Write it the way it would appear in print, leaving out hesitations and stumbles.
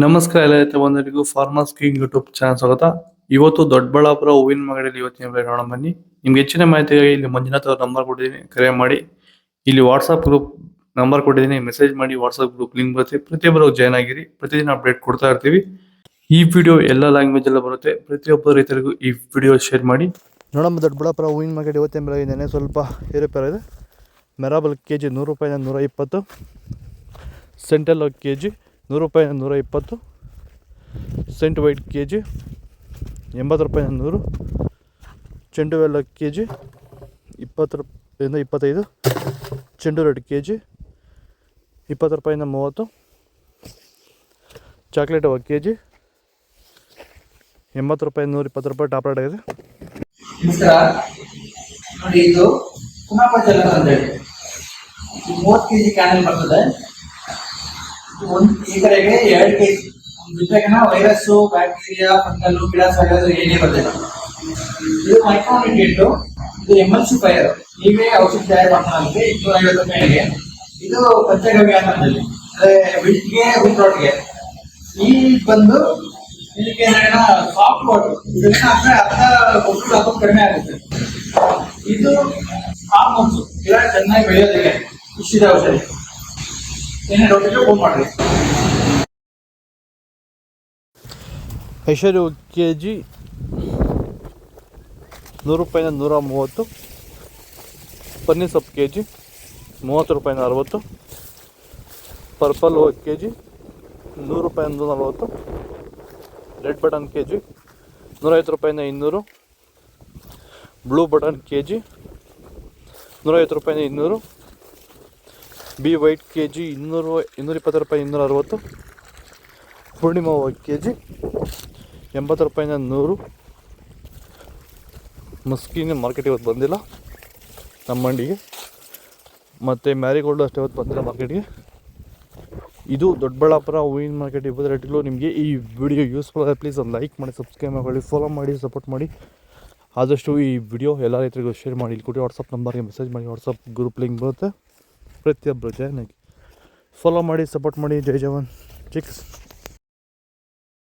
ನಮಸ್ಕಾರ ಎಲ್ಲ ರೈತ ಬಂಧುಗಳಿಗೂ ಫಾರ್ಮರ್ಸ್ ಕಿಂಗ್ ಯೂಟ್ಯೂಬ್ ಚಾನಲ್ ಸ್ವಾಗತ. ಇವತ್ತು ದೊಡ್ಡಬಳ್ಳಾಪುರ ಹೂವಿನ ಮಾರ್ಕೆಟಲ್ಲಿ ಇವತ್ತಿನ ಬೆಲೆ ನೋಡೋಣ ಬನ್ನಿ. ನಿಮ್ಗೆ ಹೆಚ್ಚಿನ ಮಾಹಿತಿಗಾಗಿ ಇಲ್ಲಿ ಮಂಜುನಾಥ್ ಅವ್ರ ನಂಬರ್ ಕೊಟ್ಟಿದ್ದೀನಿ, ಕರೆ ಮಾಡಿ. ಇಲ್ಲಿ ವಾಟ್ಸ್ಆಪ್ ಗ್ರೂಪ್ ನಂಬರ್ ಕೊಟ್ಟಿದ್ದೀನಿ, ಮೆಸೇಜ್ ಮಾಡಿ. ವಾಟ್ಸ್ಆಪ್ ಗ್ರೂಪ್ ಲಿಂಕ್ ಬರುತ್ತೆ, ಪ್ರತಿಯೊಬ್ಬರು ಜಾಯ್ನ್ ಆಗಿರಿ. ಪ್ರತಿದಿನ ಅಪ್ಡೇಟ್ ಕೊಡ್ತಾ ಇರ್ತೀವಿ. ಈ ವಿಡಿಯೋ ಎಲ್ಲ ಲ್ಯಾಂಗ್ವೇಜ್ ಎಲ್ಲ ಬರುತ್ತೆ. ಪ್ರತಿಯೊಬ್ಬ ರೈತರಿಗೂ ಈ ವಿಡಿಯೋ ಶೇರ್ ಮಾಡಿ. ನೋಡಮ್ಮ, ದೊಡ್ಡಬಳ್ಳಾಪುರ ಹೂವಿನ ಮಾರ್ಕೆಟ್ ಇವತ್ತಿನ ಬೆಲೆ ಇದೆ, ಸ್ವಲ್ಪ ಏರುಪೇರು ಇದೆ. ಮೆರಾಬಲ್ ಕೆ ಜಿ 100 ರೂಪಾಯಿಂದ 120, ಸೆಂಟೆಲ್ ಕೆ ಜಿ 100 ರೂಪಾಯಿಂದ 120, ಸೆಂಟ್ ವೈಟ್ ಕೆ ಜಿ 80 ರೂಪಾಯಿಂದ 100, ಚೆಂಡು ವೆಲ್ಲ ಕೆ ಜಿ 20 ರೂಪಾಯಿಂದ 25, ಚೆಂಡು ರೆಡ್ ಕೆ ಜಿ 20 ರೂಪಾಯಿಂದ 30, ಚಾಕ್ಲೇಟ್ ಕೆ ಜಿ 80 ರೂಪಾಯಿಂದ 120 ರೂಪಾಯಿ ಟಾಪ್ ರೇಟ್ ಆಗಿದೆ. ನಮಸ್ಕಾರ ನೋಡಿ, ಇದು ಕುಮಾಪಚಲ ಅಂತ ಹೇಳಿ 30 ಕೆಜಿ ಕ್ಯಾನಲ್ ಬರ್ತದೆ. ಈ ಕಡೆಗೆ 2 ಕೆಜಿ ಜೊತೆಗಿನ ವೈರಸ್ಸು, ಬ್ಯಾಕ್ಟೀರಿಯಾ, ಫಂಗಲ್, ಗಿಡಾಸ್ ಏನೇ ಬರ್ತಿಲ್ಲ. ಇದು ಮೈಕ್ರೋನ್ಯೂಟ್ರಿಯೆಂಟ್, ಇದು ಎಮಲ್ಸಿಫೈಯರ್. ನೀವೇ ಔಷಧಿ ತಯಾರು ಮಾಡ್ತಾರೆ 250 ರೂಪಾಯಿಗೆ. ಇದು ಪಂಚಗವ್ಯ ಅಂತಂದಲ್ಲಿ ವಿಟ್ಗೆ ವಿಟ್ರೋಟ್ಗೆ. ಈ ಬಂದು ಇದಕ್ಕೆ ಸಾಫ್ಟ್ ವಾಟರ್, ಇದನ್ನ ಅರ್ಧ ಗೊಬ್ಬರ ಹಾಕೋದು ಕಡಿಮೆ ಆಗುತ್ತೆ. ಇದು ಹಾರ್ಮೋನ್ಸ್, ಗಿಡ ಚೆನ್ನಾಗಿ ಬೆಳೆಯೋದಿದೆ. ಇಷ್ಟಿದೆ ಔಷಧಿ. ಏನೇ ಡೌಟ್ ಇದ್ರೆ ಫೋನ್ ಮಾಡ್ರಿ. ಐಶ್ವರ್ಯ ಕೆ ಜಿ 100 ರೂಪಾಯಿಂದ 130, ಪನ್ನೀರ್ ಸೊಪ್ಪು ಕೆ ಜಿ 30 ರೂಪಾಯಿಂದ 60, ಪರ್ಪಲ್ ಕೆ ಜಿ 100 ರೂಪಾಯಿಂದ 140, ರೆಡ್ ಬಟನ್ ಕೆ ಜಿ 150 ರೂಪಾಯಿಂದ 200, ಬ್ಲೂ ಬಟನ್ ಕೆ ಜಿ 150 ರೂಪಾಯಿಂದ 200, ಬಿ ವೈಟ್ ಕೆ ಜಿ 220 ರೂಪಾಯಿ 260, ಪೂರ್ಣಿಮಾ ಕೆ ಜಿ 80 ರೂಪಾಯಿಂದ 100. ಮಸ್ಕಿನ ಮಾರ್ಕೆಟ್ ಇವತ್ತು ಬಂದಿಲ್ಲ ನಮ್ಮ ಮಂಡಿಗೆ, ಮತ್ತು ಮ್ಯಾರಿಗೋಲ್ಡು ಅಷ್ಟೇ ಇವತ್ತು ಬಂದಿಲ್ಲ ಮಾರ್ಕೆಟ್ಗೆ. ಇದು ದೊಡ್ಡಬಳ್ಳಾಪುರ ಹೂವಿನ ಮಾರ್ಕೆಟ್ ಇವತ್ತು ರೇಟ್ಗಳು. ನಿಮಗೆ ಈ ವಿಡಿಯೋ ಯೂಸ್ಫುಲ್ ಆದರೆ ಪ್ಲೀಸ್ ಒಂದು ಲೈಕ್ ಮಾಡಿ, ಸಬ್ಸ್ಕ್ರೈಬ್ ಮಾಡಿ, ಫಾಲೋ ಮಾಡಿ, ಸಪೋರ್ಟ್ ಮಾಡಿ. ಆದಷ್ಟು ಈ ವಿಡಿಯೋ ಎಲ್ಲ ರೈತರಿಗೂ ಶೇರ್ ಮಾಡಿ. ಇಲ್ಲಿ ಕೊಡಿ ವಾಟ್ಸಪ್ ನಂಬರ್ಗೆ ಮೆಸೇಜ್ ಮಾಡಿ, ವಾಟ್ಸಪ್ ಗ್ರೂಪ್ ಲಿಂಕ್ ಬರುತ್ತೆ. ಪ್ರತಿಯೊಬ್ಬರು ಜಾಯ್ನ್ ಆಗಿ ಫಾಲೋ ಮಾಡಿ, ಸಪೋರ್ಟ್ ಮಾಡಿ. ಜೈ ಜವಾನ್, ಚಿಕ್ಸ್.